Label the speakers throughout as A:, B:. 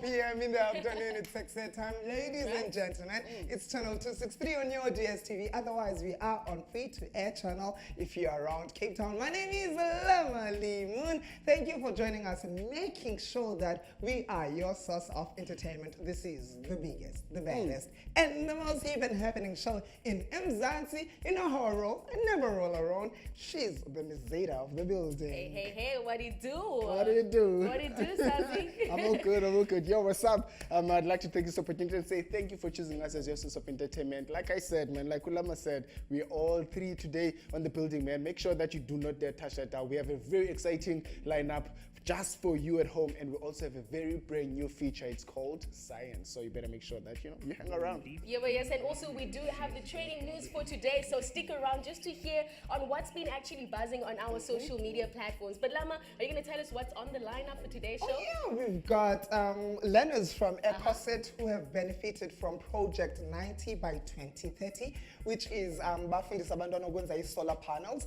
A: p.m. in the afternoon. It's Ekse time. Ladies and gentlemen, it's channel 263 on your DSTV. Otherwise, we are on free-to-air channel if you're around Cape Town. My name is Lama Moon. Thank you for joining us and making sure that we are your source of entertainment. This is the biggest, the baddest, and the most even happening show in Mzansi. You know how I roll. I never roll alone. She's the Miss Zeta of the building.
B: Hey, what do you do?
A: What do you do?
B: What do you do, Sassy?
C: I'm all good. Yo, what's up? I'd like to take this opportunity and say thank you for choosing us as your source of entertainment. Like I said, man, like Ulama said, we're all three today on the building, man. Make sure that you do not dare touch that down. We have a very exciting lineup just for you at home, and we also have a very brand new feature. It's called Science, so you better make sure that you hang around.
B: Yeah, but yes, and also we do have the training news for today, so stick around just to hear on what's been actually buzzing on our social media platforms. But Lama, are you going to tell us what's on the lineup for today's show?
A: Oh yeah, we've got learners from Ekse who have benefited from Project 90 by 2030, which is bafundisa abantwana ukwenza solar panels.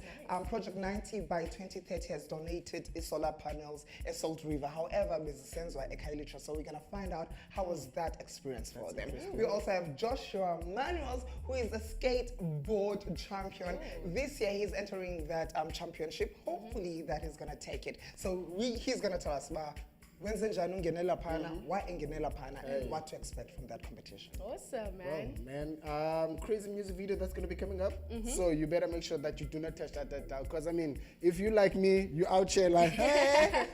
A: Project 90 by 2030 has donated solar panels at Salt River. However, bezisenzwa eKhayelitsha, so we're going to find out how was that experience for them. We also have Joshua Manuels, who is a skateboard champion. This year he's entering that championship. Hopefully that he's going to take it. So he's going to tell us when's njani ungenela phana, why engenela phana, and what to expect from that competition.
B: Awesome, man.
C: Well, man, crazy music video that's going to be coming up. So you better make sure that you do not touch that down. Because, I mean, if you like me, you out here like, hey.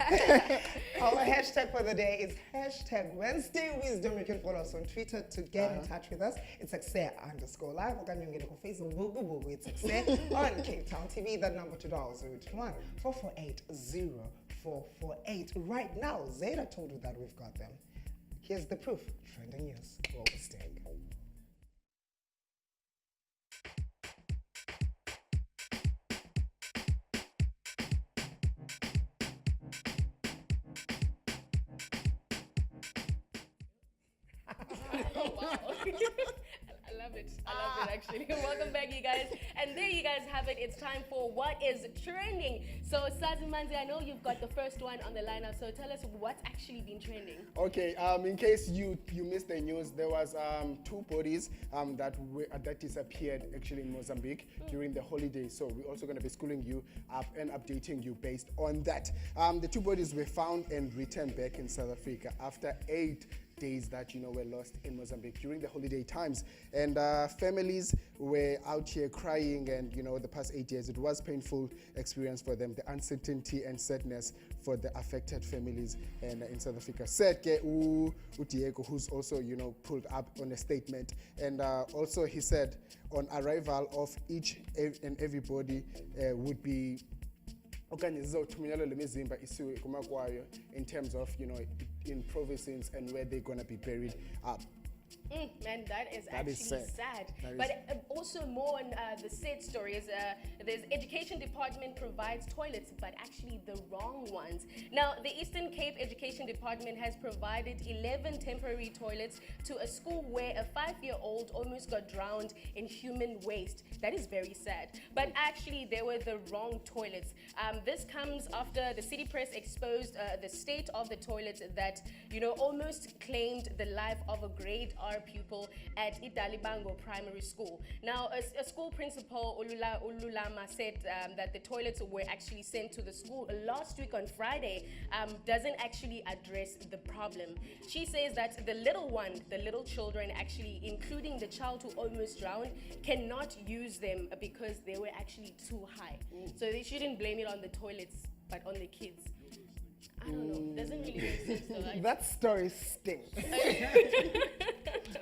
A: Our hashtag for the day is hashtag Wednesday Wisdom. You can follow us on Twitter to get in touch with us. It's Ekse_live. Or can you get on Facebook? It's Ekse on Cape Town TV. That number to dial 021 448 0448. Right now, Zeta told you that we've got them. Here's the proof. Trending news. We'll stay.
B: Oh, wow. I love it actually. Welcome back, you guys. And there you guys have it. It's time for What is Trending. So Sazi Manzi, I know you've got the first one on the lineup, so tell us what's actually been trending.
C: Okay, in case you missed the news, there was two bodies that disappeared actually in Mozambique during the holiday. So we're also going to be schooling you up and updating you based on that. The two bodies were found and returned back in South Africa after 8 days that were lost in Mozambique during the holiday times, and families were out here crying, and the past 8 years it was painful experience for them, the uncertainty and sadness for the affected families and in South Africa. Said Diego, who's also pulled up on a statement, and also he said on arrival of each and everybody would be in terms of in provinces and where they're going to be buried up.
B: Man, that is actually sad. But also more on the sad stories. There's Education Department provides toilets, but actually the wrong ones. Now, the Eastern Cape Education Department has provided 11 temporary toilets to a school where a 5-year-old almost got drowned in human waste. That is very sad. But actually, they were the wrong toilets. This comes after the City Press exposed the state of the toilets that, almost claimed the life of a grade R pupil at Idalibango Primary School. Now, a school principal, Ululama, said that the toilets were actually sent to the school last week on Friday doesn't actually address the problem. She says that the little children, actually, including the child who almost drowned, cannot use them because they were actually too high. So they shouldn't blame it on the toilets, but on the kids. I don't know. Doesn't really make sense though. Right?
A: That story stinks.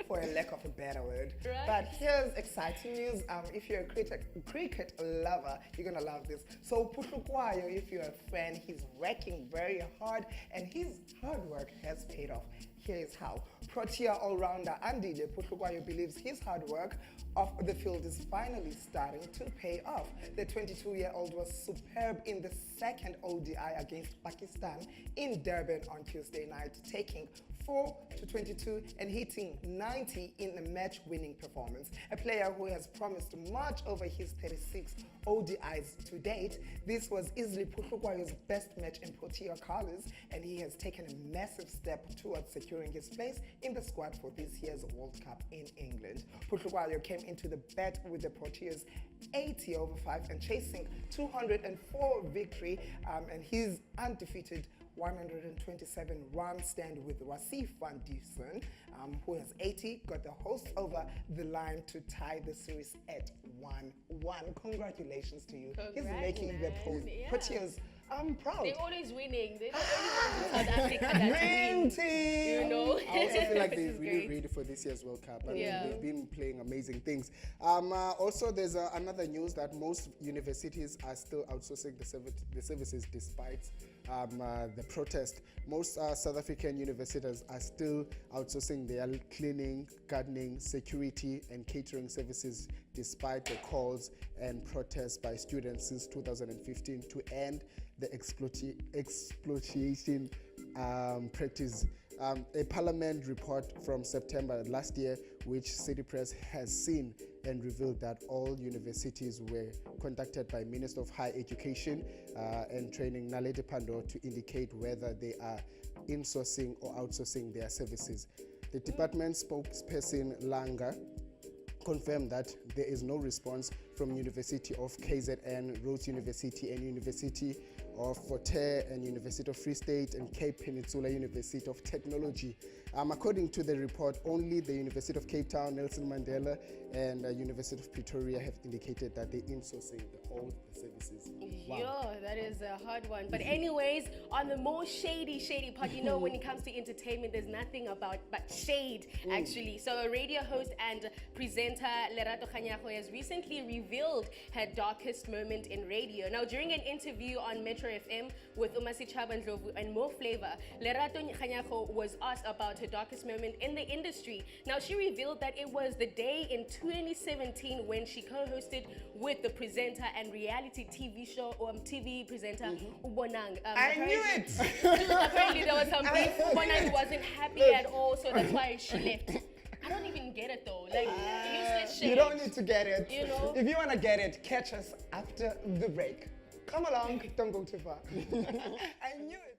A: For a lack of a better word.
B: Right.
A: But here's exciting news. If you're a cricket lover, you're going to love this. So Puhlukwayo, if you're a fan, he's working very hard and his hard work has paid off. Here's how. Protea all-rounder Andy Puhlukwayo believes his hard work off the field is finally starting to pay off. The 22-year-old was superb in the second ODI against Pakistan in Durban on Tuesday night, taking 24 to 22 and hitting 90 in a match-winning performance. A player who has promised much over his 36 ODIs to date. This was easily Puhlukwayo's best match in Protea colours, and he has taken a massive step towards securing his place in the squad for this year's World Cup in England. Puhlukwayo came into the bet with the Proteas 80/5 and chasing 204 victory, and his undefeated 127 run stand with Wasif van Dieven, who has 80, got the host over the line to tie the series at 1-1. Congratulations to you. He's making the Proteas proud.
B: They're always winning. They're not only ones in South Africa that win.
A: Team.
B: You know?
C: I also feel like they're
B: This is
C: really
B: great.
C: ready for this year's World Cup. I mean,
B: Yeah.
C: they've been playing amazing things. Also, there's another news that most universities are still outsourcing the services despite the protest. Most South African universities are still outsourcing their cleaning, gardening, security, and catering services despite the calls and protests by students since 2015 to end the exploitation practice. A parliament report from September last year, which City Press has seen and revealed that all universities were contacted by Minister of Higher Education and Training, Naledi Pandor, to indicate whether they are insourcing or outsourcing their services. The department spokesperson Langa confirmed that there is no response from University of KZN, Rhodes University, and University of Fort Hare, and University of Free State, and Cape Peninsula University of Technology. According to the report, only the University of Cape Town, Nelson Mandela, and University of Pretoria have indicated that they're insourcing all the services. Wow.
B: Yeah, that is a hard one. But anyways, on the more shady part, you know, when it comes to entertainment, there's nothing but shade, actually. So a radio host and presenter, Lerato Kganyago, has recently revealed her darkest moment in radio. Now, during an interview on Metro FM with Umasi Chabandlovu and More Flavor, Lerato Kganyago was asked about her darkest moment in the industry. Now, she revealed that it was the day in 2017 when she co-hosted with the presenter and reality TV show TV presenter Ubonang.
A: I knew it.
B: Apparently there was some beef. Ubonang wasn't happy at all, so that's why she left. I don't even get it though. Like, useless shit.
A: You don't need to get it.
B: You know?
A: If you want to get it, catch us after the break. Come along, don't go too far. I knew it.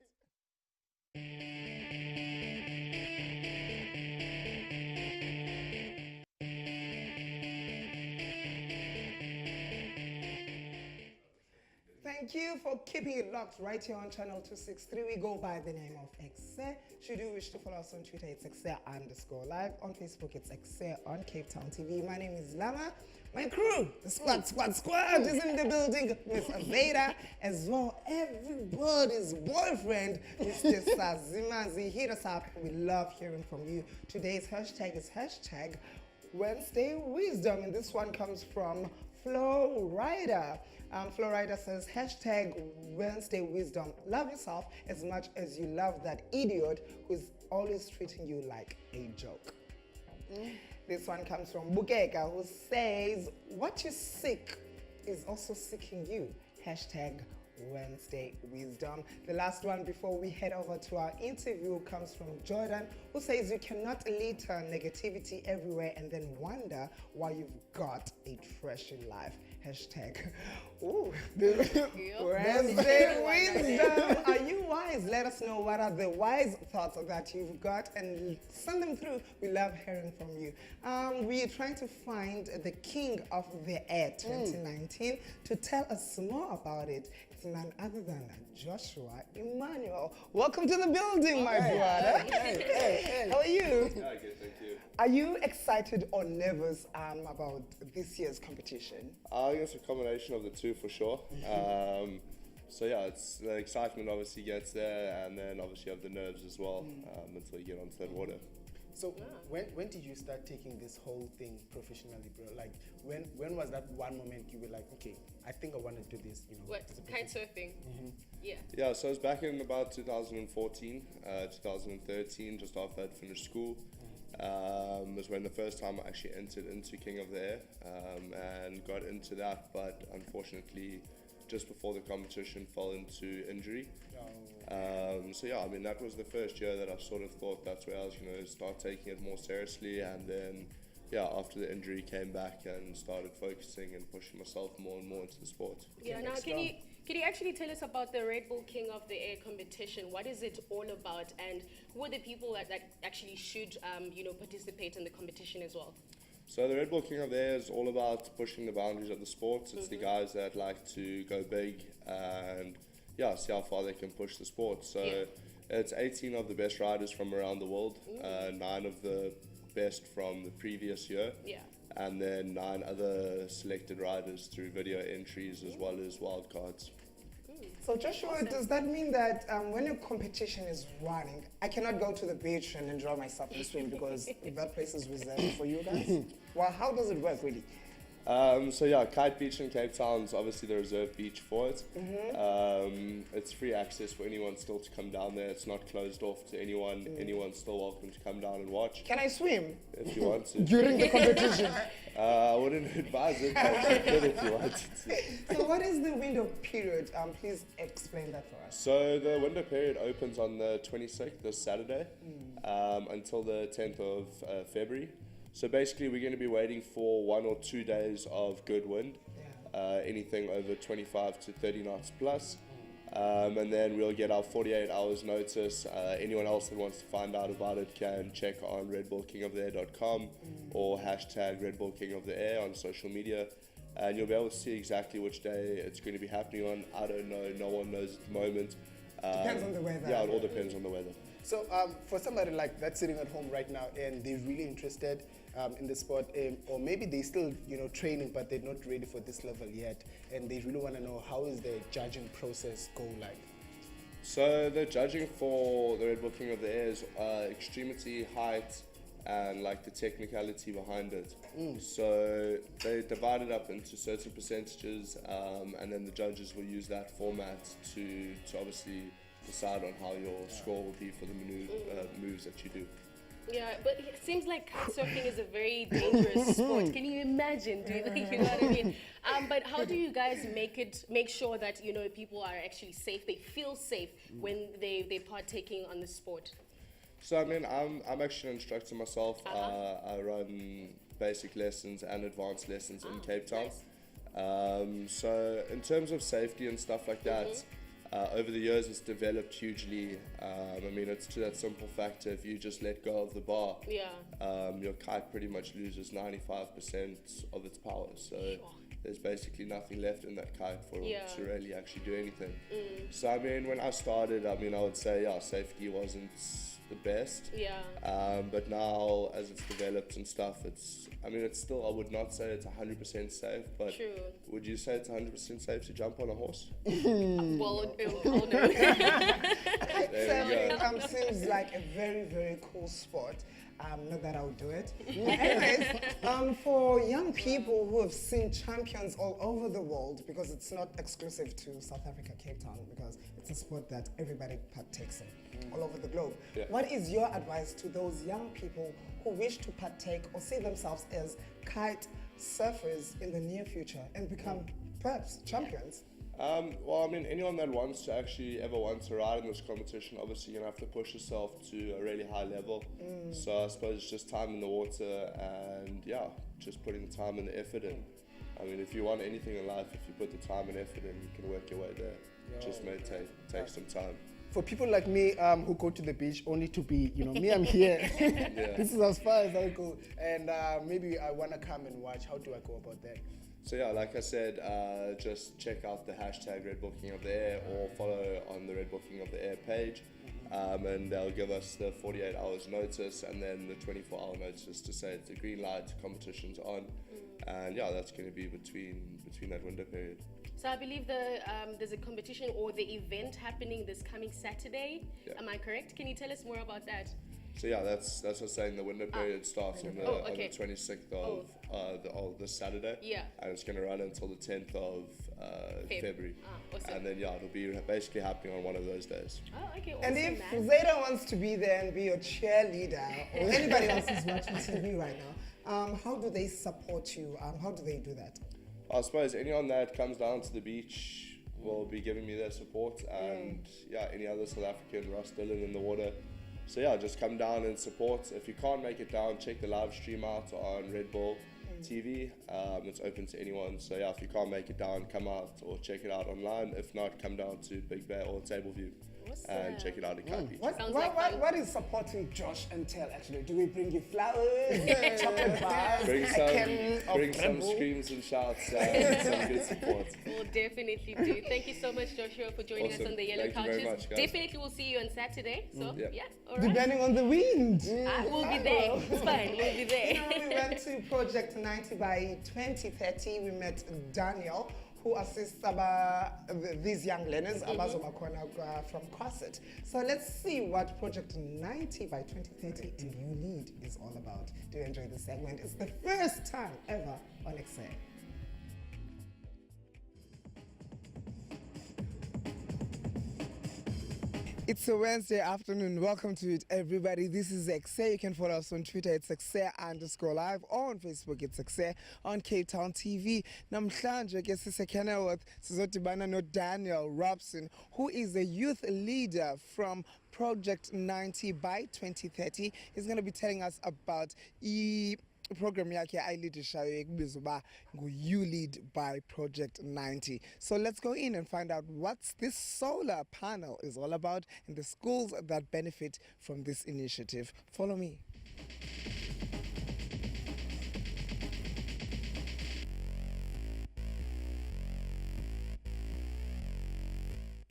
A: Thank you for keeping it locked right here on channel 263. We go by the name of Ekse. Should you wish to follow us on Twitter, it's Ekse_live. On Facebook, it's Ekse on Cape Town TV. My name is Lama. My crew, the squad is in the building. Miss Aveda, as well, everybody's boyfriend, Mr. Sazimazi. Hit us up. We love hearing from you. Today's hashtag is hashtag Wednesday Wisdom, and this one comes from Flo Rider. Flo Rider says, hashtag Wednesday Wisdom. Love yourself as much as you love that idiot who's always treating you like a joke. This one comes from Bukeka, who says, what you seek is also seeking you. Hashtag Wednesday Wisdom. The last one before we head over to our interview comes from Jordan, who says you cannot litter negativity everywhere and then wonder why you've got a treasure life. Hashtag Wednesday Wisdom. Are you wise? Let us know what are the wise thoughts that you've got and send them through. We love hearing from you. We are trying to find the king of the air 2019 to tell us more about it. It's none other than Joshua Emmanuel. Welcome to the building, my brother. Hey. How are you?
D: Hi, good, thank you.
A: Are you excited or nervous about this year's competition?
D: I guess a combination of the two for sure. So yeah, it's the excitement obviously gets there, and then obviously you have the nerves as well until you get onto that water.
C: So when did you start taking this whole thing professionally, bro? Like when was that one moment you were like, okay, I think I want to do this, you know?
B: What? Kite surfing? Yeah.
D: Yeah, so it was back in about 2014, 2013, just after I'd finished school. Was when the first time I actually entered into King of the Air and got into that, but unfortunately just before the competition fell into injury.
C: Oh.
D: So yeah, I mean that was the first year that I sort of thought that's where I was going to start taking it more seriously, and then yeah, after the injury came back and started focusing and pushing myself more and more into the sport.
B: Yeah, now can you actually tell us about the Red Bull King of the Air competition? What is it all about, and who are the people that actually should participate in the competition as well?
D: So the Red Bull King of the Air is all about pushing the boundaries of the sport. It's the guys that like to go big and yeah, see how far they can push the sport. So it's 18 of the best riders from around the world, 9 of the best from the previous year, and then 9 other selected riders through video entries as well as wild cards.
A: So Joshua, does that mean that when your competition is running, I cannot go to the beach and enjoy myself and swim because that place is reserved for you guys? Well, how does it work really?
D: So yeah, Kite Beach in Cape Town is obviously the reserved beach for it. It's free access for anyone still to come down there. It's not closed off to anyone. Anyone's still welcome to come down and watch.
A: Can I swim?
D: If you want to.
A: During the competition?
D: I wouldn't advise it, but you could if you wanted to.
A: So what is the window period? Please explain that for us.
D: So the window period opens on the 26th, this Saturday, until the 10th of February. So basically we're going to be waiting for 1 or 2 days of good wind, anything over 25 to 30 knots plus. And then we'll get our 48 hours notice. Anyone else that wants to find out about it can check on redbullkingoftheair.com or hashtag Red Bull King of the Air on social media. And you'll be able to see exactly which day it's going to be happening on. I don't know, no one knows at the moment.
A: Depends on the weather.
D: Yeah, it all depends on the weather.
C: So for somebody like that's sitting at home right now and they're really interested in the sport, or maybe they still training but they're not ready for this level yet, and they really want to know how is the judging process go like?
D: So the judging for the Red Bull King of the Air is extremity, height, and like the technicality behind it. So they divide it up into certain percentages, and then the judges will use that format to obviously decide on how your score will be for the moves that you do.
B: Yeah, but it seems like kite surfing is a very dangerous sport. Can you imagine? You know what I mean? But how do you guys make sure that people are actually safe? They feel safe when they're partaking on the sport.
D: So I mean, I'm actually an instructor myself. I run basic lessons and advanced lessons in Cape Town.
B: Nice.
D: So in terms of safety and stuff like that. Over the years, it's developed hugely. I mean, it's to that simple factor: if you just let go of the bar, your kite pretty much loses 95% of its power. So there's basically nothing left in that kite for it to really actually do anything. So I mean, when I started, I would say safety wasn't the best. But now, as it's developed and stuff, it's still, I would not say it's 100% safe, but would you say it's 100% safe to jump on a horse?
B: Well, no.
A: Kite seems like a very, very cool sport. Not that I would do it. Anyways, for young people who have seen champions all over the world, because it's not exclusive to South Africa, Cape Town, because it's a sport that everybody partakes in all over the globe. What is your advice to those young people who wish to partake or see themselves as kite surfers in the near future and become perhaps champions?
D: Well, I mean, anyone that wants to ever want to ride in this competition, obviously you're going to have to push yourself to a really high level. So I suppose it's just time in the water and just putting the time and the effort in. I mean, if you want anything in life, if you put the time and effort in, you can work your way there. Just may take some time.
C: For people like me who go to the beach only to be, me, I'm here. This is as far as I go. And maybe I want to come and watch. How do I go about that?
D: So like I said, just check out the hashtag Red Bull King of the Air or follow on the Red Bull King of the Air page. And they'll give us the 48 hours notice and then the 24-hour notice to say it's a green light, competition's on. And that's going to be between that window period.
B: So I believe there's a competition or the event happening this coming Saturday. Am I correct? Can you tell us more about that?
D: So that's what I'm saying. The window period starts on the 26th of this Saturday. And it's going to run until the 10th of February.
B: Awesome.
D: And then it'll be basically happening on one of those days.
B: Oh, okay. Awesome,
A: and if Zeta wants to be there and be your cheerleader, or anybody else who's watching TV right now, how do they support you? How do they do that?
D: I suppose anyone that comes down to the beach will be giving me their support, and any other South African, Ross Dillon in the water. So yeah, just come down and support. If you can't make it down, check the live stream out on Red Bull TV. It's open to anyone. So yeah, if you can't make it down, come out or check it out online. If not, come down to Big Bay or Table View and check it out at Kite Beach.
A: What is supporting Josh and Tell actually? Do we bring you flowers, chocolate bars,
D: Bring some screams and shouts and some good support.
B: We'll definitely do. Thank you so much, Joshua, for joining us on the Yellow
D: Thank you
B: Couches.
D: very much, guys.
B: Definitely we'll see you on Saturday. So all right.
A: Depending on the wind.
B: We'll be there. It's fine. We'll be there.
A: We went to Project 90 by 2030. We met Daniel, who assists these young learners from COSET. So let's see what Project 90 by 2030 and You Lead is all about. Do you enjoy this segment? It's the first time ever on Ekse. It's a Wednesday afternoon. Welcome to it, everybody. This is Ekse. You can follow us on Twitter. It's Ekse_live. On Facebook, it's Ekse. On Cape Town TV. Namhlanje ke sisekhona with sizodibana no Daniel Robson, who is a youth leader from Project 90 by 2030. He's going to be telling us about program yakhe ayilidishayo ekubizwa uba You Lead by Project 90. So let's go in and find out what this solar panel is all about and the schools that benefit from this initiative. Follow me.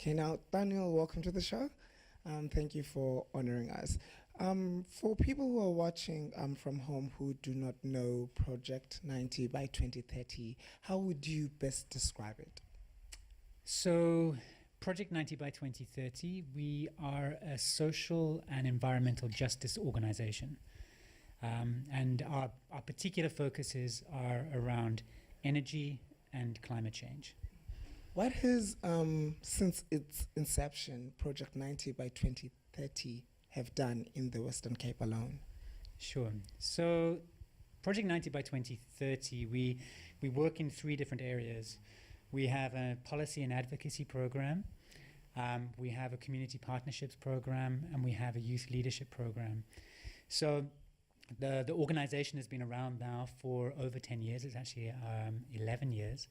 A: Okay, now Daniel, welcome to the show. Thank you for honoring us. For people who are watching from home who do not know Project 90 by 2030, how would you best describe it?
E: So, Project 90 by 2030, we are a social and environmental justice organization. And our particular focuses are around energy and climate change.
A: What has, since its inception, Project 90 by 2030 have done in the Western Cape alone?
E: Sure. So Project 90 by 2030, we work in 3 different areas. We have a policy and advocacy program, we have a community partnerships program, and we have a youth leadership program. So the organization has been around now for over 10 years. It's actually 11 years.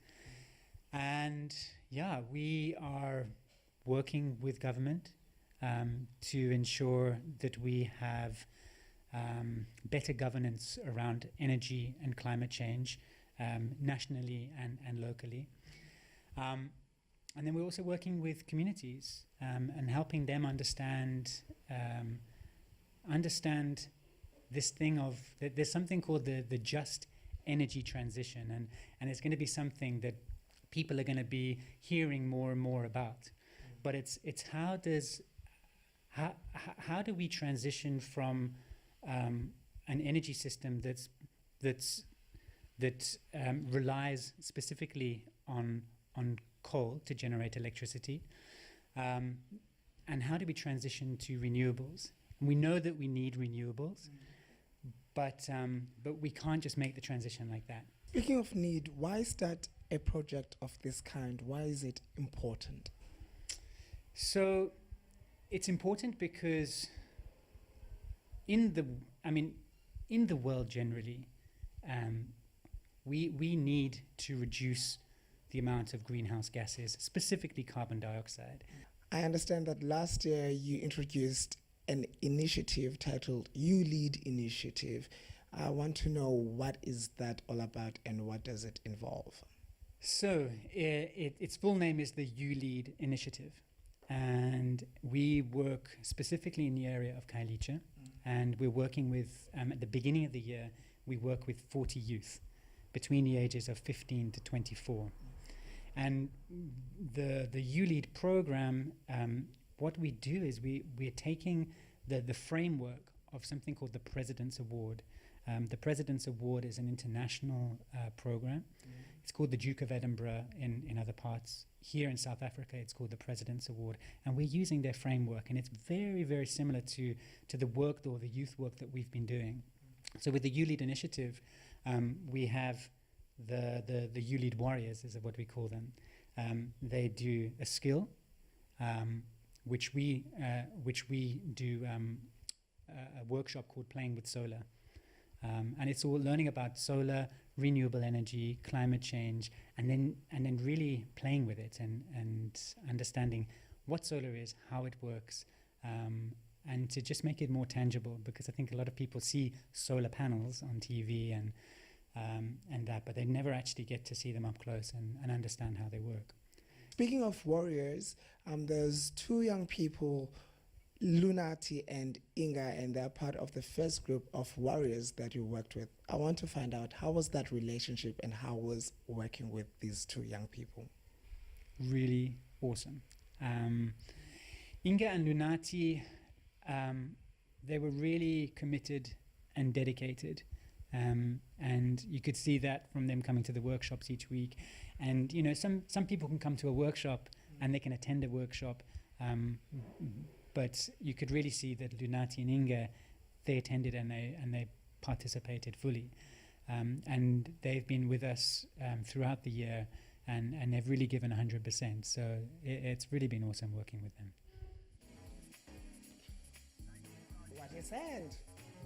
E: And yeah, we are working with government to ensure that we have better governance around energy and climate change nationally and locally. And then we're also working with communities and helping them understand this thing of that there's something called the just energy transition, and it's going to be something that people are going to be hearing more and more about. But it's how do we transition from an energy system that relies specifically on coal to generate electricity, and how do we transition to renewables? And we know that we need renewables, but we can't just make the transition like that.
A: Speaking of need, why start a project of this kind? Why is it important?
E: So it's important because in the world generally, we need to reduce the amount of greenhouse gases, specifically carbon dioxide.
A: I understand that last year you introduced an initiative titled You Lead Initiative. I want to know, what is that all about and what does it involve?
E: So its full name is the You Lead Initiative. And we work specifically in the area of Khayelitsha, and we're working with, at the beginning of the year, we work with 40 youth between the ages of 15 to 24. And the You Lead program, what we do is we're taking the framework of something called the President's Award. The President's Award is an international program. It's called the Duke of Edinburgh in other parts. Here in South Africa, it's called the President's Award. And we're using their framework, and it's very, very similar to the work or the youth work that we've been doing. So with the You Lead initiative, we have the You Lead Warriors, is what we call them. they do a skill, which we do a workshop called Playing with Solar. And it's all learning about solar, renewable energy, climate change, and then really playing with it and understanding what solar is, how it works, and to just make it more tangible, because I think a lot of people see solar panels on TV and that, but they never actually get to see them up close and understand how they work.
A: Speaking of warriors, there's two young people, Lunati and Inga, and they're part of the first group of warriors that you worked with. I want to find out, how was that relationship and how was working with these two young people?
E: Really awesome. Inga and Lunati, they were really committed and dedicated. And you could see that from them coming to the workshops each week. And, you know, some people can come to a workshop and they can attend a workshop, but you could really see that Lunati and Inga, they attended and they participated fully. And they've been with us throughout the year, and they've really given 100%. So it's really been awesome working with them.
A: What he said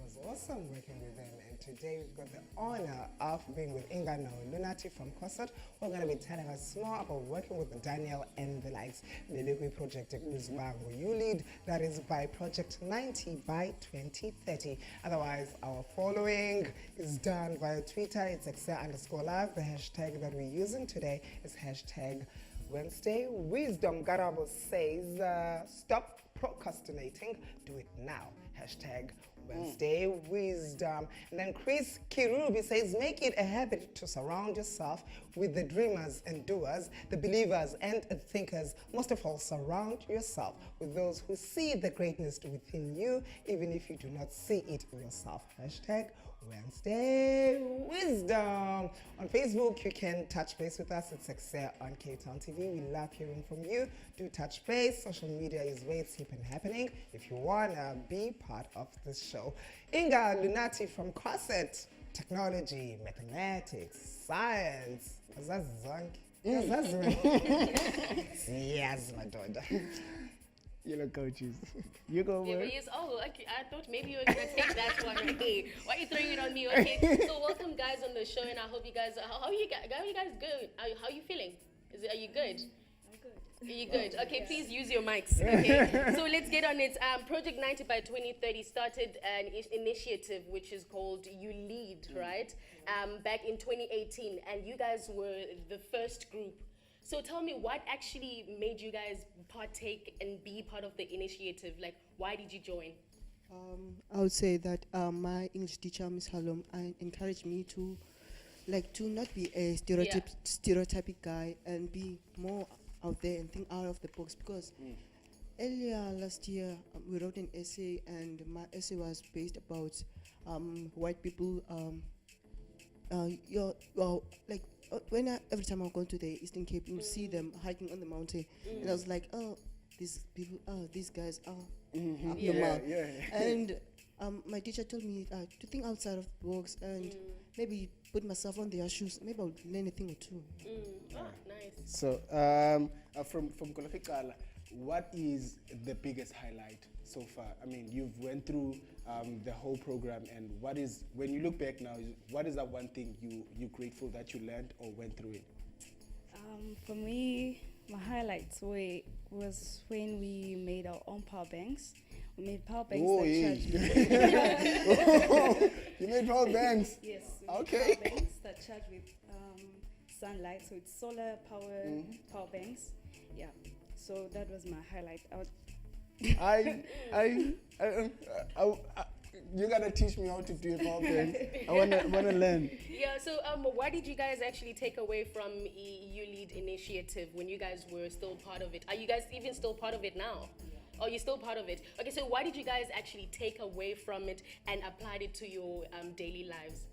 A: was awesome working with them, and today we've got the honor of being with Inga and Lunati from COSAT, who are going to be telling us more about working with Daniel and the likes. The project you lead, that is by Project 90 by 2030. Otherwise, our following is done via Twitter. It's Ekse_live. The hashtag that we're using today is hashtag Wednesday Wisdom. Garabo says, stop procrastinating, do it now. Hashtag Wednesday Wisdom. And then Chris Kirubi says, make it a habit to surround yourself with the dreamers and doers, the believers and thinkers. Most of all, surround yourself with those who see the greatness within you, even if you do not see it yourself. Hashtag Wednesday Wisdom. On Facebook, you can touch base with us. It's Ekse on Cape Town TV. We love hearing from you. Do touch base. Social media is where it's hip and happening if you want to be part of this show. Inga Lunati from COSAT, technology, mathematics, science. Yes, my daughter.
C: You know, coaches. You go over.
B: Yes. Oh, okay. I thought maybe you were going to take that one. Okay. Why are you throwing it on me? Okay. So welcome, guys, on the show, and I hope you guys. How are you guys good? How are you feeling? Are you good? I'm good. Are you good? Okay. Yes. Please use your mics. Okay. So let's get on it. Project 90 by 2030 started an initiative which is called You Lead, right? Back in 2018, and you guys were the first group. So tell me, what actually made you guys partake and be part of the initiative? Like, why did you join?
F: I would say that my English teacher, Miss Halom, encouraged me to not be a stereotypic guy and be more out there and think out of the box. Because earlier last year, we wrote an essay, and my essay was based about white people. Every time I go to the Eastern Cape, you see them hiking on the mountain, and I was like, oh, these people, these guys are abnormal. And my teacher told me to think outside of the box and maybe put myself on their shoes. Maybe I would learn a thing or two.
B: Oh, nice.
C: So, from Kolofekala, what is the biggest highlight so far? I mean, you've went through the whole program, and when you look back now, what is that one thing you're grateful that you learned or went through it?
G: For me, my highlights was when we made our own power banks. We made power banks
C: charge. You made power banks?
G: Yes.
C: Okay.
G: Power banks that charge with sunlight, so it's solar power banks. Yeah. So that was my highlight.
C: You gotta teach me how to do a power bank. I wanna learn.
B: Yeah. So, what did you guys actually take away from You Lead initiative when you guys were still part of it? Are you guys even still part of it now? Oh, you're still part of it. Okay. So, what did you guys actually take away from it and applied it to your daily lives?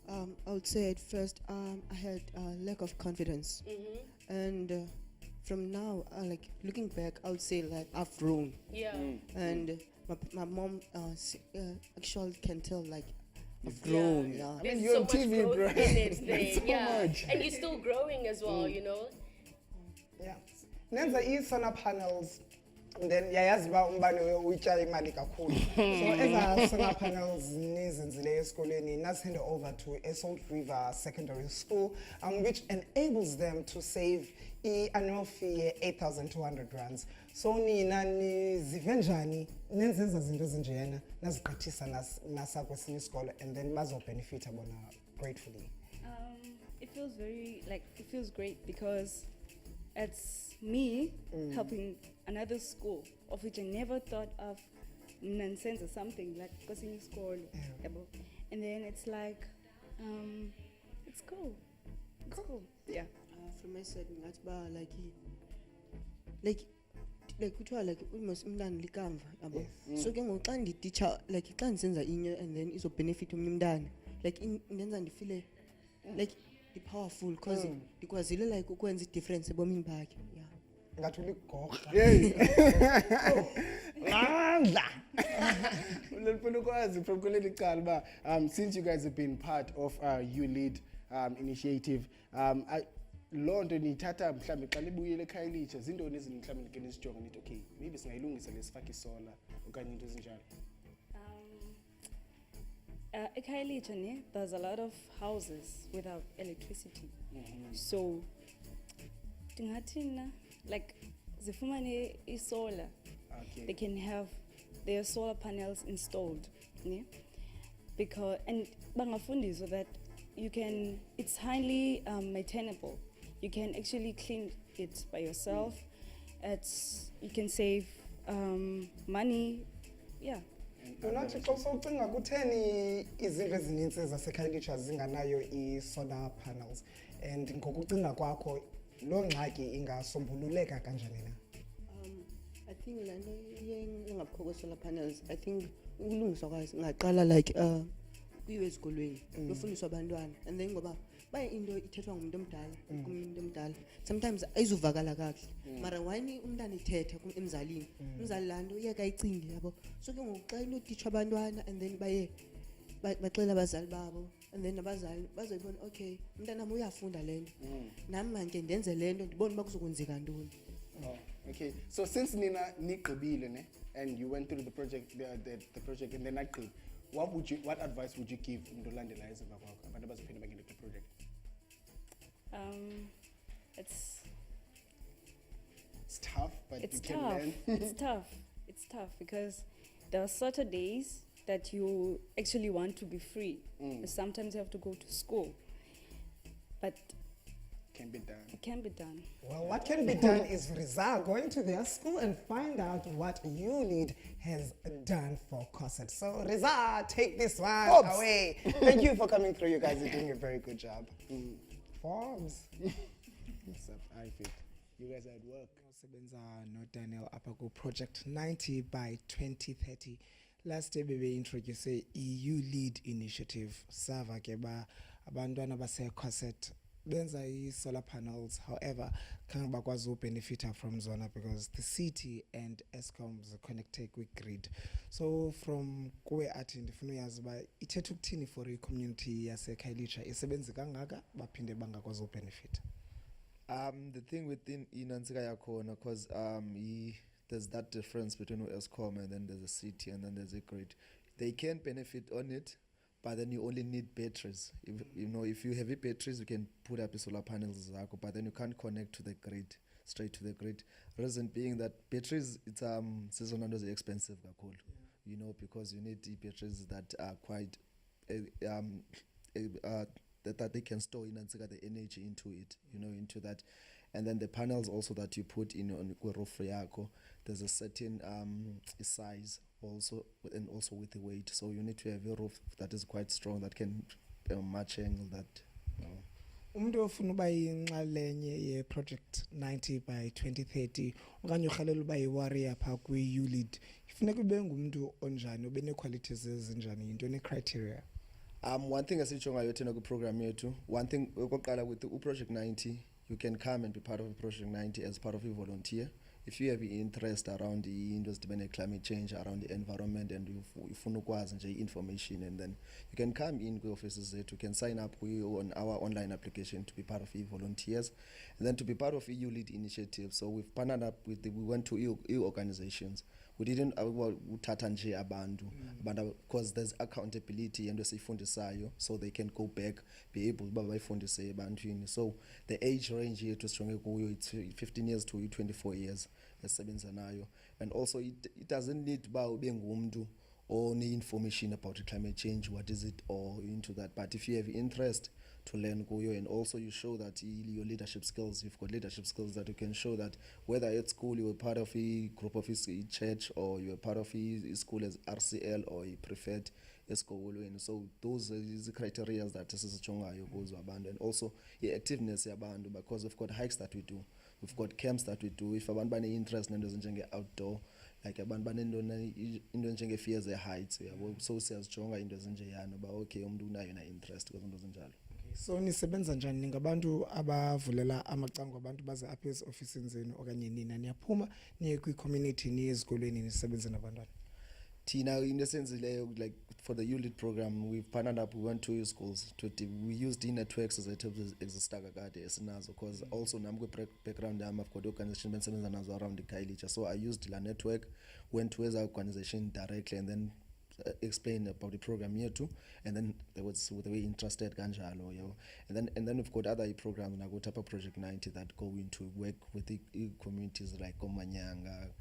F: I would say at first I had a lack of confidence, and from now, looking back, I would say I've grown.
B: Yeah.
F: And my mom actually can tell I've grown. Yeah.
C: I mean, you're on TV, bro.
B: Much.
C: Much.
B: And you're still growing as well, you know.
A: nenza i-solar panels and then yayazi uba umbane uyityala imali kakhulu. So eza solar panels nizenzile esikolweni nasend over to Salt River Secondary School, which enables them to save annual fee 8,200 rands. So nina nizive njani nenzenza zinto ezinjena nazigqithisa nasa kwesinye isikolo and then bazobenefita bona gratefully?
G: It feels it feels great because it's me helping another school of which I never thought of nonsense or something like in school. And then it's like it's cool. It's cool. Yeah.
F: From my side ngathi ba like kuthiwa like almost umntana likamva yabo. So ke ngoxa nditeacher like xa ndisenza inye and then izo benefit omnye umntana like indenza ndifile like powerful because ndikwazile like ukwenza i-difference ebomini bakhe. Yeah.
A: Ngathi uligorha.
C: Since you guys have been part of You Lead initiative, London nto nithatha mhlambe xa libuyele ekhaya elitsha zintoni ezinye mhlambe nike nisijonga nithi okay maybe singayilungisa lesifake isola okanye into ezinjalo?
G: Ekhaya elitsha there's a lot of houses without electricity. So tingathina like zifumane isolar.
C: Okay.
G: They can have their solar panels installed. Yeah? Because and bangafundi so that you can it's highly maintainable. You can actually clean it by yourself. You can save money. Yeah.
A: Unathi xa ucinga kutheni izinto ezininzi zasekhayelitsha zinganayo i-solar panels and ngokucinga kwakho loo ngxaki ingasombululeka kanjani na?
F: I think la nto engapho kwe-solar panels I think ukulungiswa kwayo ingaqala like kuyiwe ezikolweni lofundiswa abantwana and then ngoba baye into ithethwa ngumuntu omdala kumuntu omdala sometimes ayizuvakala kakuhle mara wani umntana ithetha emzalini umzali laa nto uyeka ayicinge yabo so ke ngoku xa inotitshwa abantwana and then baye baxela abazali babo and then abazali bazoyibona okay umntanam uyafunda le nto nami manje ndenze le nto ndibone uba kuzokwenzeka ntoni.
C: Okay, so since Nina Nikobile and you went through the project, the project, and then what advice would you give Ndolande Liza about the project? It's tough, but
G: it's
C: you
G: tough.
C: can learn.
G: It's tough because there are Saturdays that you actually want to be free. Sometimes you have to go to school, but it can be done.
A: Well, what can be done is Rizal going to their school and find out what You Lead has done for COSET. So Rizal, take this one away. Thank you for coming through. You guys are doing a very good job. Forbes.
C: I feel you guys are at work.
A: Sebenza no Daniel Apago Project 90 by 2030. Last day we introduced a EU Lead initiative. Sava keba abandwana base COSET. Benza solar panels, however, can bakwazi benefita from zona because the city and Eskom's connected with grid. So from kwe ati ndifuna uyazi ba ithetha ukuthini for i-community yasekhayelitsha isebenza kangaka baphinde bangakwazi benefit.
H: The thing within Inansika yakhona because there's that difference between Eskom and then there's a city and then there's a grid. They can benefit on it, but then you only need batteries. If you have batteries, you can put up solar panels, but then you can't connect to the grid, straight to the grid. Reason being that batteries, it's seasonal expensive, because you need batteries that are quite that they can store in and the energy into it, into that. And then the panels also that you put in on the roof, there's a certain size also, and also with the weight. So you need to have a roof that is quite strong that can match angle that.
A: Umuntu ofuna uba yinxalenye ye project 90 by 2030 okanye urhalela uba yi-warrior phaa kwi-You Lead ifuneka ube ngumuntu onjani ube nee-qualities ezinjani yinto ne-criteria?
H: One thing esijongayo thina kwi-program yethu, one thing okokuqala with uproject 90, you can come and be part of Project 90 as part of a volunteer. if you have interest around the industry and climate change, around the environment, and you ukwazi nje information, and then you can come in to offices that you can sign up on our online application to be part of e-volunteers, and then to be part of EU Lead initiative. So we've partnered up with we went to EU organizations. We didn't uthatha nje abantu because there's accountability and esifundisayo, so they can go back, be able to bayifundise ebantwini. So the age range here to strong kuyo, it's 15 years to 24 years esebenza nayo. And also it doesn't need uba ube ngumntu or information about climate change, what is it, or into that. But if you have interest to learn kuyo, and also you show that your leadership skills, you've got leadership skills that you can show that whether at school you were part of a group of a church, or you were part of a school as RCL, or you preferred esikolweni. So those are the criteria that sisijongayo kuzo abantu, and also the activeness yabantu, because we've got hikes that we do, we've got camps that we do. If abantu bane interest nento ezinjenge outdoor, like abantu banento njenge fears heights, so siyazijonga into ezinjeyana ba okay umuntu unayo na interest kwezinto ezinjalo.
A: So nisebenza njani ningabantu abavulela amacango abantu baze apha ezi-ofisini zenu, okanye nina niyaphuma niye kwi-community niye ezikolweni nisebenze nabantwana?
H: Tina, in essence, like for the ULIT program, we've partnered up. We went to schools. We used networks as a type of existagagade as because also namgo background I've got organization around the Kailicha. So I used the network, went to our organization directly, and then explained about the program here too. And then they were interested ganjalo, and then we've got other programs like Tapa Project 90 that go into work with the communities like Komanyanga,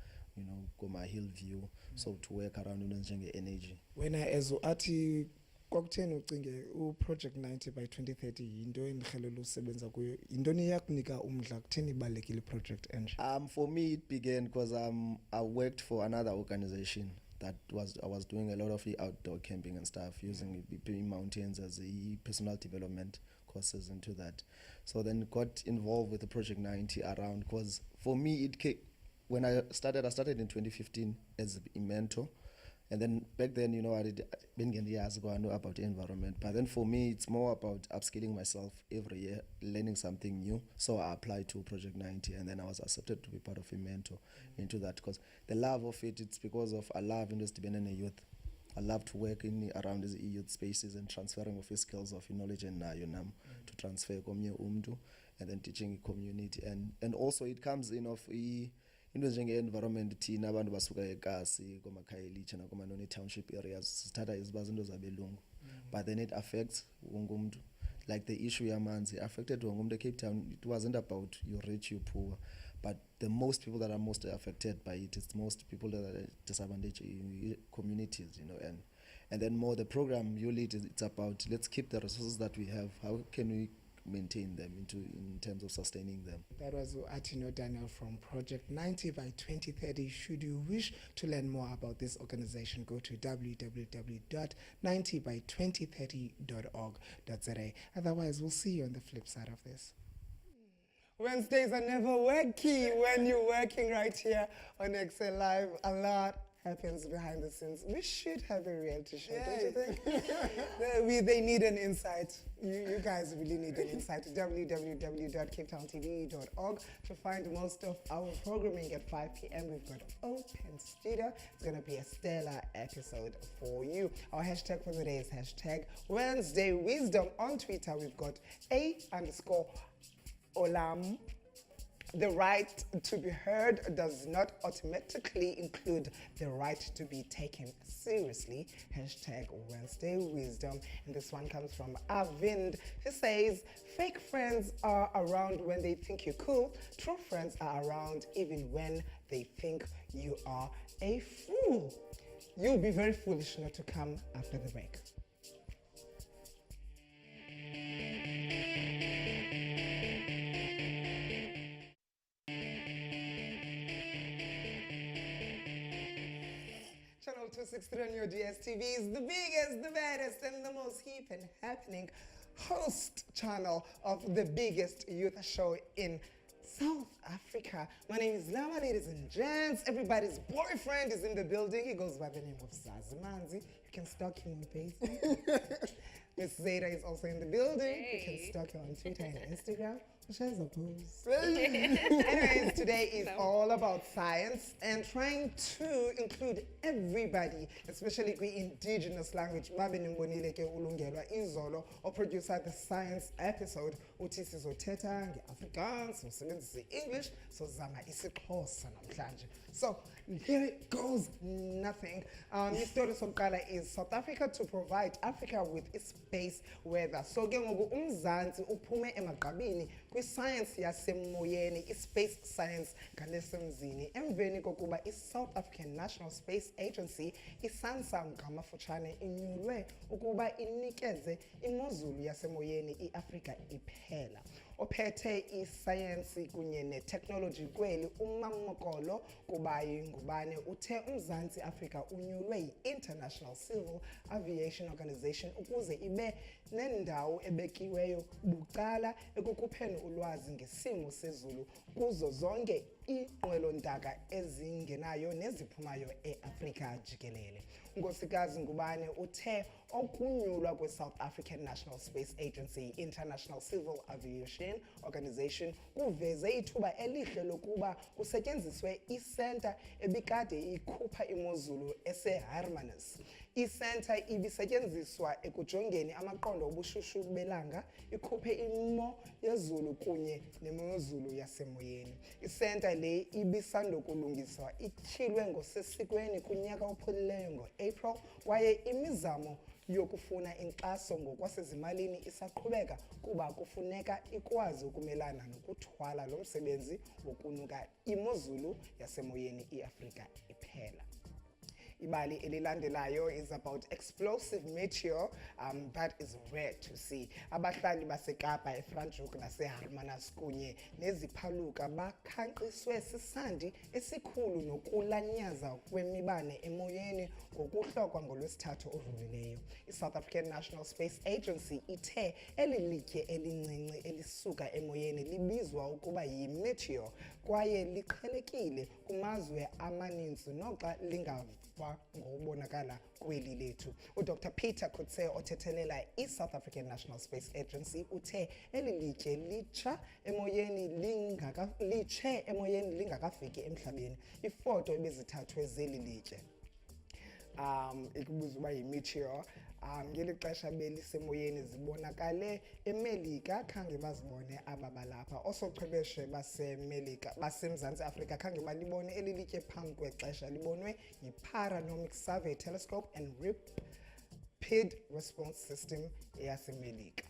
H: Goma Hillview, so to work around njenge energy.
A: When as athi kwakutheni ucinge Project 90 by 2030 yinto endihelela usebenza kuyo, yintoni eyakunika umdla, kutheni ibalulekile project enje?
H: For me it began because I worked for another organization that I was doing a lot of the outdoor camping and stuff, using mountains as a personal development courses into that. So then got involved with the Project 90 around, because for me it came when I started in 2015 as a mentor, and then back then, I did been years ago I know about the environment, but then for me it's more about upskilling myself every year, learning something new. So I applied to Project 90, and then I was accepted to be part of a mentor into that, because the love of it's because of I love industry being a youth. I love to work around these youth spaces and transferring of skills of knowledge and to transfer umdu, and then teaching community, and also it comes in of into njenge-environment thina abantu basuka eKasi komaKhayelitsha nakomanoni township areas sithatha izinto zabelungu, but then it affects wonke umuntu. Like the issue yamanzi affected wonke umuntu eCape Town. It wasn't about you rich, you poor, but the most people that are most affected by it, it's most people that are disadvantaged in communities, and then more the program you lead, it's about let's keep the resources that we have, how can we maintain them in terms of sustaining them.
A: That was Atino Daniel from Project 90 by 2030. Should you wish to learn more about this organization, go to www.90by2030.org.za. Otherwise, we'll see you on the flip side of this. Wednesdays are never worky when you're working right here on Ekse Live. A lot happens behind the scenes. We should have a reality show, don't you think? They need an insight. You guys really need an insight. www.capetowntv.org to find most of our programming at 5 p.m. We've got Open Studio. It's going to be a stellar episode for you. Our hashtag for the day is hashtag Wednesday Wisdom. On Twitter, we've got _Olam. The right to be heard does not automatically include the right to be taken seriously. Hashtag Wednesday Wisdom. And this one comes from Avind, who says, fake friends are around when they think you're cool. True friends are around even when they think you are a fool. You'll be very foolish not to come after the break. Channel 263 on your DSTV is the biggest, the baddest, and the most hip and happening host channel of the biggest youth show in South Africa. My name is Lama, ladies and gents. Everybody's boyfriend is in the building. He goes by the name of Zazimanzi. You can stalk him on Facebook. Miss Zeta is also in the building. Hey. You can stalk her on Twitter and Instagram. Anyways, today is all about science and trying to include everybody, especially the indigenous language. Babe nimbonile ke ulungelwa izolo o producer the science episode uthi sizothetha ngeAfrikaans, usebenzise English, so zama isiXhosa namhlanje. So here it goes, nothing. Story sokuqala is South Africa to provide Africa with space weather. So ke ngoku uMzantsi uphume emagqabini kwi-science yasemoyeni, i-space science ngalesemzini, emveni kokuba i-South African National Space Agency, i-SANSA ngamafutshane, inyulwe ukuba inikeze imozulu yasemoyeni i-Afrika iphela. Ophethe isayensi kunye netechnology kweli uMamokolo Kubayi Ngubane uthe uMzantsi Afrika unyulwe yi-International Civil Aviation Organization ukuze ibe nendawo ebekiweyo bucala ekukupheni ulwazi ngesimo sezulu kuzo zonke iinqwelontaka ezingenayo neziphumayo e-Afrika jikelele. Nkosikazi Ngubane uthe okunyulwa kwe-South African National Space Agency International Civil Aviation Organization kuveze ithuba elihle lokuba kusetyenziswe isenta ebikade ikhupha imozulu ese-Hermanus. Isenta ibisetyenziswa ekujongeni amaqondo obushushu belanga, ikhuphe imo yezulu kunye nemozulu yasemoyeni. Isenta le ibisandokulungiswa ityhilwe ngosesikweni kunyaka ophelileyo ngo-April, kwaye imizamo yokufuna inkxaso ngokwasezimalini isaqhubeka kuba kufuneka ikwazi ukumelana nokuthwala lo msebenzi wokunuka imozulu yasemoyeni iAfrika iphela. Ibali elilandelayo is about explosive meteor that is rare to see. Abahlali baseKapa, eFranschhoek naseHermanus kunye neziphaluka bakhankqiswe sisandi esikhulu nokulanyaza kwemibane emoyeni ngokuhlokwa ngolwesithathu odlulileyo. I-South African National Space Agency ithe eli litye elincinci elisuka emoyeni libizwa ukuba yi-meteor kwaye liqhelekile kumazwe amaninzi noxa lingava ngobonakala kweli lethu. UDr Peter Kutse othethelela i-South African National Space Agency uthe eli litye litshe emoyeni lingakafiki emhlabeni. Ifoto ebezithathwe zeli litye ikubizwa uba yi-meteor ngeli xesha belisemoyeni zibonakale eMelika, khange bazibone aba balapha. Osochwepheshe baseMelika baseMzantsi Afrika khange balibone eli litye phambi kwexesha, libonwe yi-Paranomic Survey Telescope and Rapid Response System yaseMelika.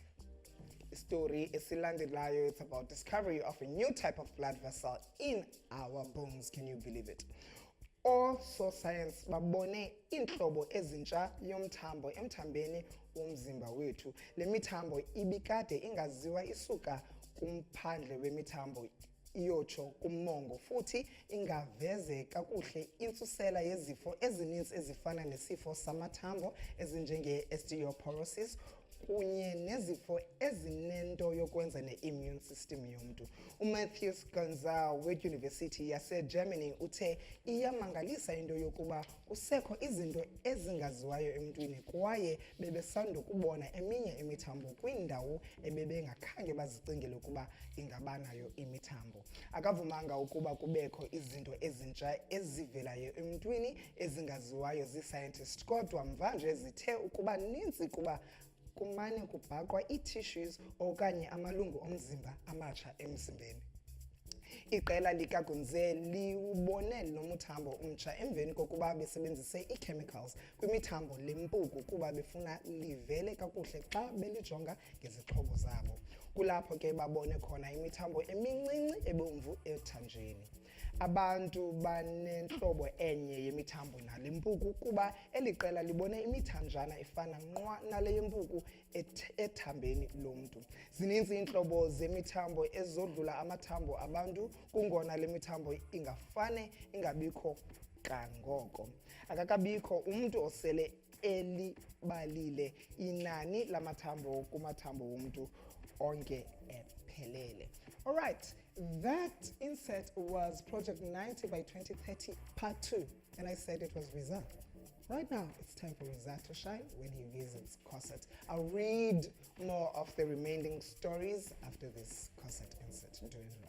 A: Story esilandelayo, it's about discovery of a new type of blood vessel in our bones. Can you believe it? Also science babone inhlobo ezintsha yomthambo emthambeni womzimba wethu. Le mithambo ibikade ingaziwa isuka kumphandle wemithambo iyotsho kumongo futhi ingaveze kakuhle intsusela yezifo ezininzi ezifana nesifo samathambo ezinjenge-osteoporosis kunye nezifo ezinento yokwenza ne-immune system yomntu. uMatthews Gonzal wedyunivesithi yaseGermany uthe iyamangalisa into yokuba kusekho izinto ezingaziwayo emntwini kwaye bebesandokubona eminye imithambo kwindawo ebebengakhange bazicingele ukuba ingabanayo imithambo. Akavumanga ukuba kubekho izinto ezintsha ezivelayo emntwini ezingaziwayo zii-scientists, kodwa mvanje zithe ukuba ninzi kuba kumane kubhaqwa ii-tissues okanye amalungu omzimba amatsha emzimbeni. Iqela likaGunze liwubone lo muthambo umtsha emveni kokuba besebenzise ii-chemicals kwimithambo lempuku kuba befuna livele kakuhle xa belijonga ngezixhobo zabo. Kulapho ke babone khona imithambo emincinci ebomvu ethanjeni. Abantu banenhlobo enye yemithambo nale mpuku kuba eli qela libone imithanjana efana nqwa nale yempuku ethambeni lomntu. Zininzi iintlobo zemithambo ezodlula amathambo abantu, kungona le mithambo ingafane ingabikho kangoko. Akakabikho umntu osele elibalile inani lamathambo kumathambo womntu onke ephelele. All right, that insert was Project 90 by 2030 Part 2, and I said it was reserved. Right now, it's time for Rizat to shine when he visits Corset. I'll read more of the remaining stories after this Corset insert. Do enjoy.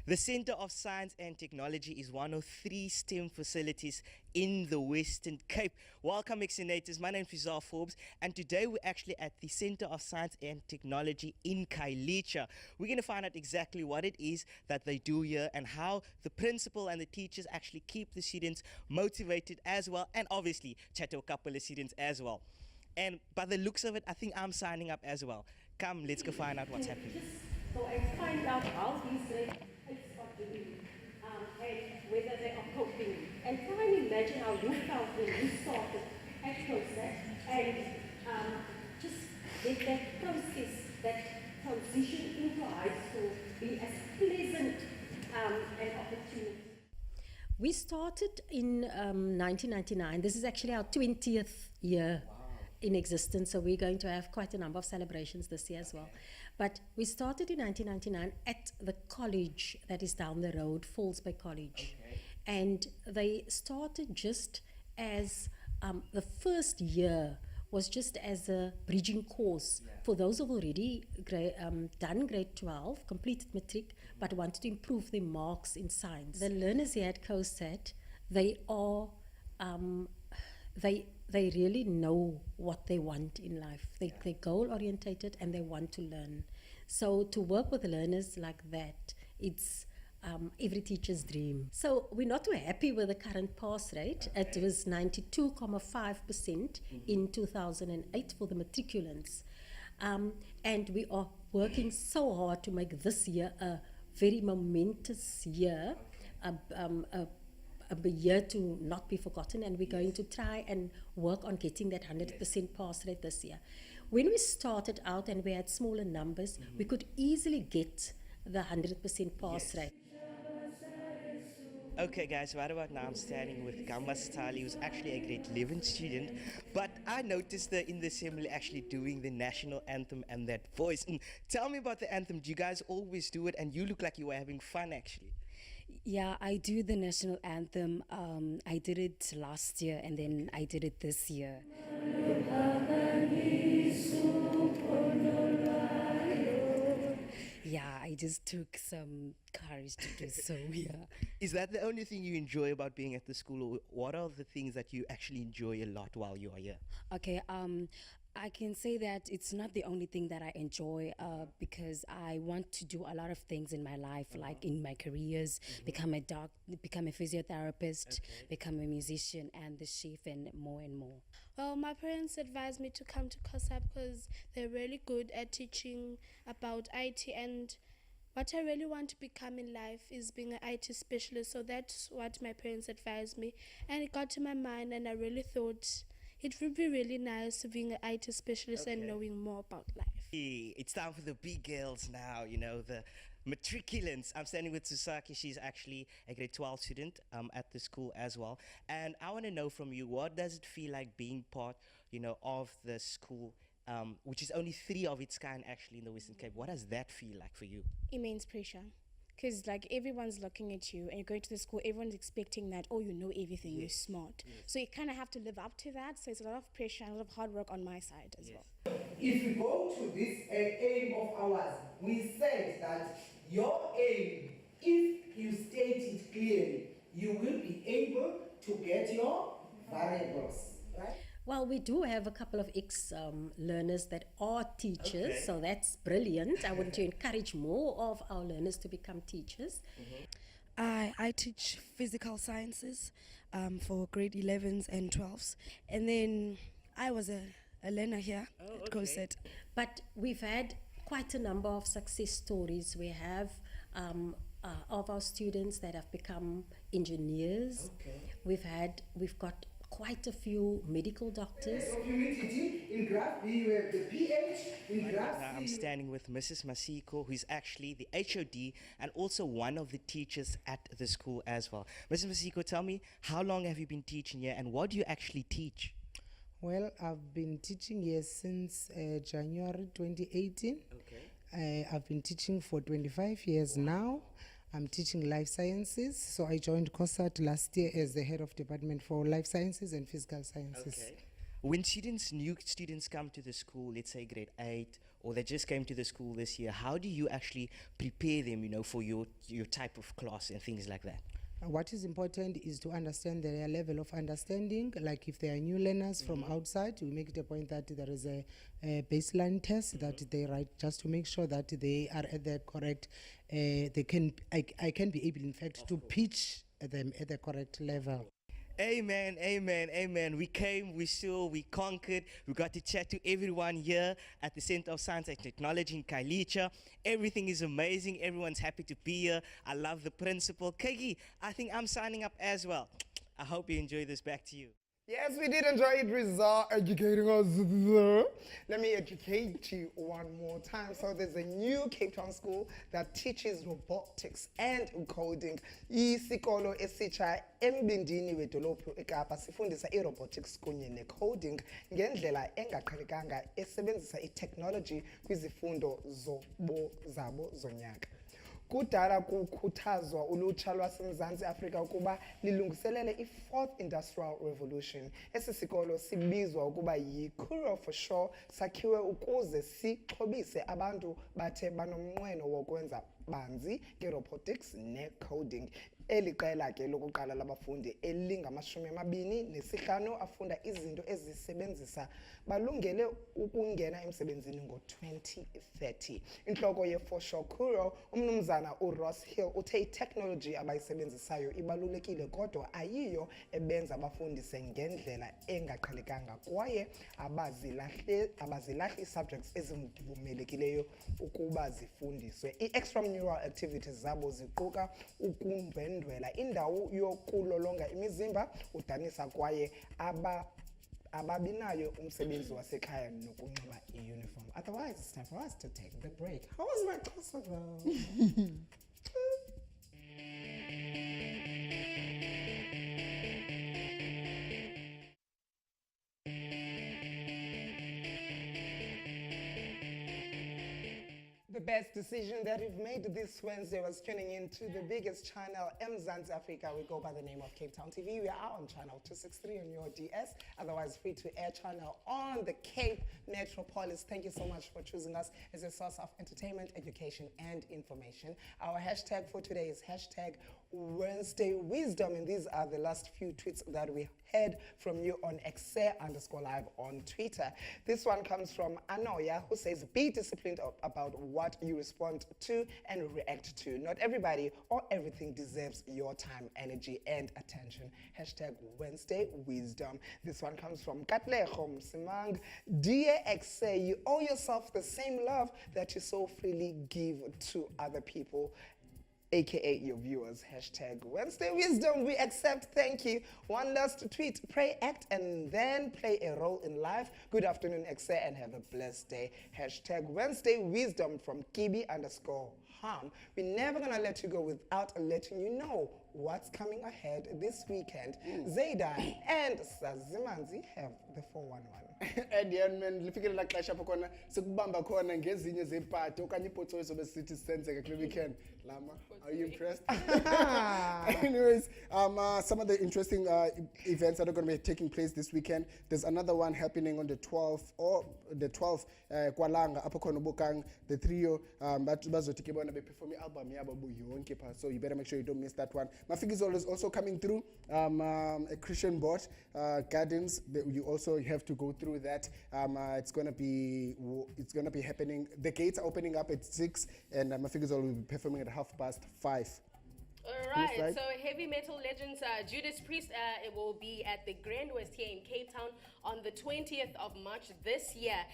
I: The Center of Science and Technology is one of 3 STEM facilities in the Western Cape. Welcome, Exenators. My name is Rizal Forbes, and today we're actually at the Center of Science and Technology in Kailicha. We're going to find out exactly what it is that they do here and how the principal and the teachers actually keep the students motivated as well, and obviously chat to a couple of students as well. And by the looks of it, I think I'm signing up as well. Come, let's go find out what's happening.
J: So I find out how these are doing and whether they are coping. And try and imagine how you felt when you started at COSAT and just let that process, that transition into high school be as pleasant an opportunity.
K: We started in 1999. This is actually our 20th year in existence, so we're going to have quite a number of celebrations this year as well. But we started in 1999 at the college that is down the road, Falls Bay College. Okay. And they started just as the first year was just as a bridging course for those who've already done grade 12, completed matric, but wanted to improve their marks in science. The learners here at COSAT, they are they really know what they want in life. They're goal orientated and they want to learn. So to work with learners like that, it's every teacher's dream. So we're not too happy with the current pass rate. Okay. It was 92.5% in 2008 for the matriculants. And we are working so hard to make this year a very momentous year, a year to not be forgotten, and we're going to try and work on getting that 100% pass rate this year. When we started out and we had smaller numbers, we could easily get the 100% pass rate.
I: Okay guys, right about now I'm standing with Gamba Stali, who's actually a grade 11 student, but I noticed that in the assembly actually doing the national anthem and that voice. Tell me about the anthem. Do you guys always do it? And you look like you were having fun actually.
L: Yeah, I do the national anthem. I did it last year and then I did it this year. Yeah, I just took some courage to do so, yeah.
I: Is that the only thing you enjoy about being at the school, or what are the things that you actually enjoy a lot while you are here?
L: Okay, I can say that it's not the only thing that I enjoy because I want to do a lot of things in my life, like in my careers, become a physiotherapist, become a musician and the chef, and more and more.
M: Well, my parents advised me to come to COSAP because they're really good at teaching about IT, and what I really want to become in life is being an IT specialist. So that's what my parents advised me, and it got to my mind, and I really thought it would be really nice being an IT specialist and knowing more about life.
I: Hey, it's time for the big girls now, you know, the matriculants. I'm standing with Susaki. She's actually a grade 12 student at the school as well. And I want to know from you, what does it feel like being part, you know, of the school, which is only 3 of its kind actually in the Western Cape? What does that feel like for you?
M: Immense pressure. Because like everyone's looking at you and you're going to the school, everyone's expecting that, oh, you know everything, you're smart. So you kind of have to live up to that. So it's a lot of pressure and a lot of hard work on my side as well.
N: If we go to this aim of ours, we said that your aim, if you state it clearly, you will be able to get your variables, right?
K: Well, we do have a couple of ex-learners that are teachers, so that's brilliant. I want to encourage more of our learners to become teachers.
O: I teach physical sciences for grade 11s and 12s. And then I was a learner here at COSAT.
K: But we've had quite a number of success stories. We have of our students that have become engineers. We've got quite a few medical doctors.
N: Humidity. In graph B, you have the pH. In graph
I: Now I'm standing with Mrs. Masiko, who's actually the HOD and also one of the teachers at the school as well. Mrs. Masiko, tell me, how long have you been teaching here and what do you actually teach?
P: Well, I've been teaching here since January 2018.
I: Okay.
P: I've been teaching for 25 years now. I'm teaching life sciences. So I joined COSAT last year as the head of department for life sciences and physical sciences.
I: Okay. When new students come to the school, let's say grade 8, or they just came to the school this year, how do you actually prepare them, for your type of class and things like that?
P: What is important is to understand their level of understanding. Like if they are new learners from outside, we make it a point that there is a baseline test that they write just to make sure that they are at the correct, I can be able in fact to pitch them at the correct level.
I: Amen, amen, amen. We came, we saw, we conquered. We got to chat to everyone here at the Center of Science and Technology in Kailicha. Everything is amazing. Everyone's happy to be here. I love the principal. Kegi, I think I'm signing up as well. I hope you enjoy this. Back to you.
A: Yes, we did enjoy it, Rizal, educating us. Let me educate you one more time. So there's a new Cape Town school that teaches robotics and coding. Isikolo esitsha embindini wedolophu eKapa sifundisa i-robotics kunye ne-coding ngendlela engaqhelekanga esebenzisa i-technology kwizifundo zabo zonyaka. Kudala kukhuthazwa ulutsha lwaseMzantsi Afrika ukuba lilungiselele i-4th Industrial Revolution. Esi sikolo sibizwa ukuba yi-Kuro for sure, sakhiwe ukuze sixhobise abantu bathe banomnqweno wokwenza banzi nge-robotics ne-coding. Eli qela ke lokuqala labafundi elinga-25 afunda izinto ezisebenzisa balungele ukungena emsebenzini ngo-2030. Inhloko ye-For Sure Kuro, umnumzana uRoss Hill, uthe i-technology abayisebenzisayo ibalulekile kodwa ayiyo ebenza abafundise ngendlela engaqhelekanga kwaye abazilahli subjects ezivumelekileyo ukuba zifundiswe. I-extramural activities zabo ziquka ukundwendwela indawo yokulolonga imizimba, udanisa kwaye ababinayo umsebenzi wasekhaya nokunxiba i-uniform. Otherwise, it's time for us to take the break. How was my Xhosa though? The best decision that we've made this Wednesday was tuning in to the biggest channel, Mzansi Africa. We go by the name of Cape Town TV. We are on channel 263 on your DS, otherwise free to air channel on the Cape Metropolis. Thank you so much for choosing us as a source of entertainment, education, and information. Our hashtag for today is hashtag Wednesday Wisdom, and these are the last few tweets that we heard from you on Ekse_live on Twitter. This one comes from Anoya, who says, be disciplined about what you respond to and react to. Not everybody or everything deserves your time, energy, and attention. Hashtag Wednesday Wisdom. This one comes from Katleho Msimang. Dear Ekse, you owe yourself the same love that you so freely give to other people, aka your viewers. Hashtag Wednesday Wisdom. We accept. Thank you. One last tweet. Pray, act, and then play a role in life. Good afternoon, Ekse, and have a blessed day. Hashtag Wednesday Wisdom from Kibi_Ham. We're never gonna let you go without letting you know what's coming ahead this weekend. Zaydan and Sazimanzi have the 411.
C: And then man lifikela xesha apho khona sikubamba khona ngezinye zepati okanye ipotso ezobe sithi senzeke kule weekend. Lama, are you impressed? Anyways, some of the interesting events that are going to be taking place this weekend. There's another one happening on the 12th Kwalanga apho khona Bokang, the trio bazothi ke bona be perform album yabo yonke pha, so you better make sure you don't miss that one. Mafikizolo is also coming through, a Christian board gardens. You also have to go through that. It's gonna be happening. The gates are opening up at 6, and Mafikizolo will be performing at 5:30.
B: All right, so heavy metal legends Judas Priest, it will be at the Grand West here in Cape Town on the 20th of March this year.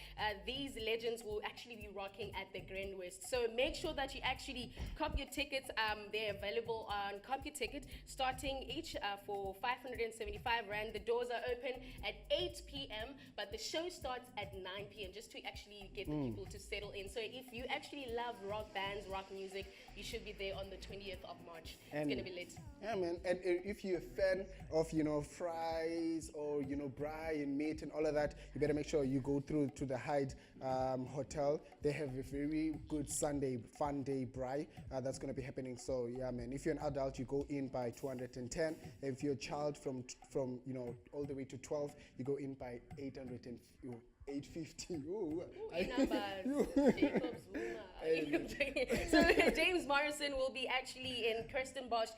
B: These legends will actually be rocking at the Grand West. So make sure that you actually cop your tickets. They're available on CompuTicket, starting each for 575 Rand. The doors are open at 8 p.m., but the show starts at 9 p.m. just to actually get the people to settle in. So if you actually love rock bands, rock music, you should be there on the 20th of March. It's gonna be lit.
C: Yeah, man. And if you're a fan of, fries or, braai and meat and all of that, you better make sure you go through to the Hyde Hotel. They have a very good Sunday fun day braai that's gonna be happening. So yeah, man. If you're an adult, you go in by 210. If you're a child from all the way to 12, you go in by 850. Ooh,
B: So James Morrison will be actually in Kirstenbosch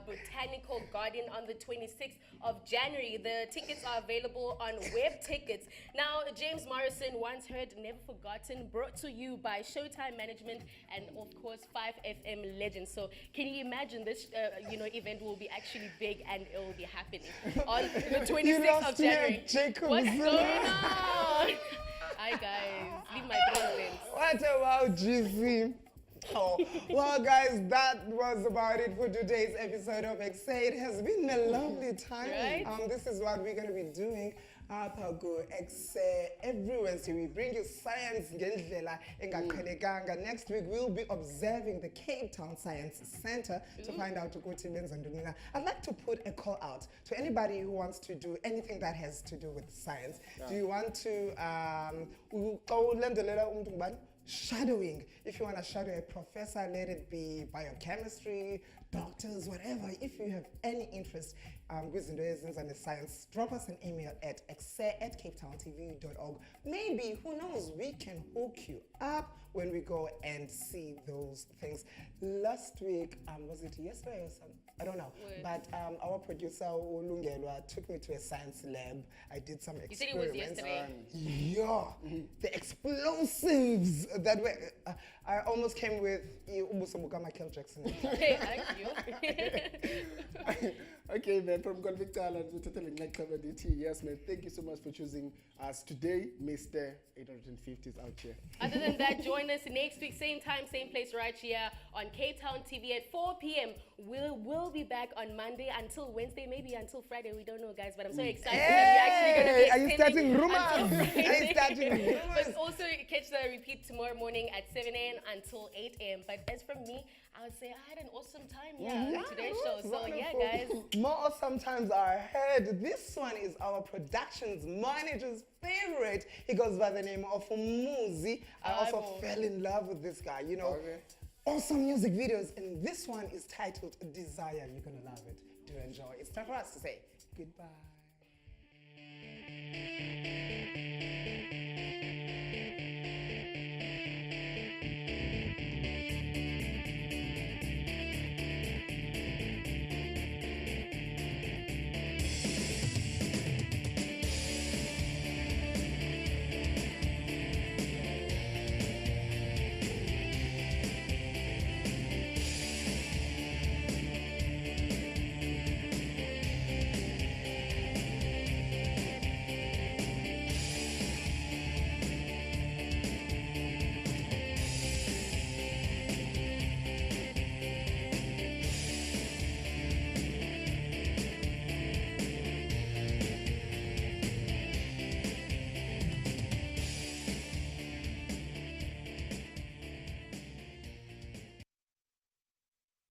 B: Botanical Garden on the 26th of January. The tickets are available on web tickets. Now, James Morrison, once heard, never forgotten, brought to you by Showtime Management and of course 5FM Legends. So can you imagine this event will be actually big and it will be happening on the 26th of January. What's going on? Hi guys, leave my presents.
A: What about GC? Oh, well, guys, that was about it for today's episode of Ekse. It has been a lovely time.
B: Right?
A: This is what we're going to be doing. Ekse every Wednesday. We bring you science ngendlela engaqhelekanga. Next week we'll be observing the Cape Town Science Center to find out ukuthi benza ntoni na. I'd like to put a call out to anybody who wants to do anything that has to do with science. Do you want to shadowing? If you want to shadow a professor, let it be biochemistry, doctors, whatever. If you have any interest with the science, drop us an email at ekse@capetowntv.org. Maybe, who knows, we can hook you up when we go and see those things. Last week, was it yesterday or something? I don't know. But our producer, Ulungelwa, took me to a science lab. I did some experiments.
B: You said it was yesterday.
A: Yeah. The explosives that were... I almost came with Michael Jackson.
B: Hey, thank you.
C: Okay, man, from Convict Island, we're totally like covered it. Yes, man, thank you so much for choosing us today. Mr. 850 is out here.
B: Other than that, join us next week, same time, same place, right here on Cape Town TV at 4 p.m. We'll be back on Monday until Wednesday, maybe until Friday. We don't know, guys, but I'm so excited that we're actually going to be
A: Are you starting rumors? Are you starting rumors?
B: But also catch the repeat tomorrow morning at 7 a.m. until 8 a.m. But as from me, I would say I had an awesome time on today's show. So yeah, guys.
A: More awesome times are ahead. This one is our productions manager's favorite. He goes by the name of Muzi. I also fell in love with this guy. Awesome music videos. And this one is titled Desire. You're going to love it. Do enjoy. It's time for us to say goodbye.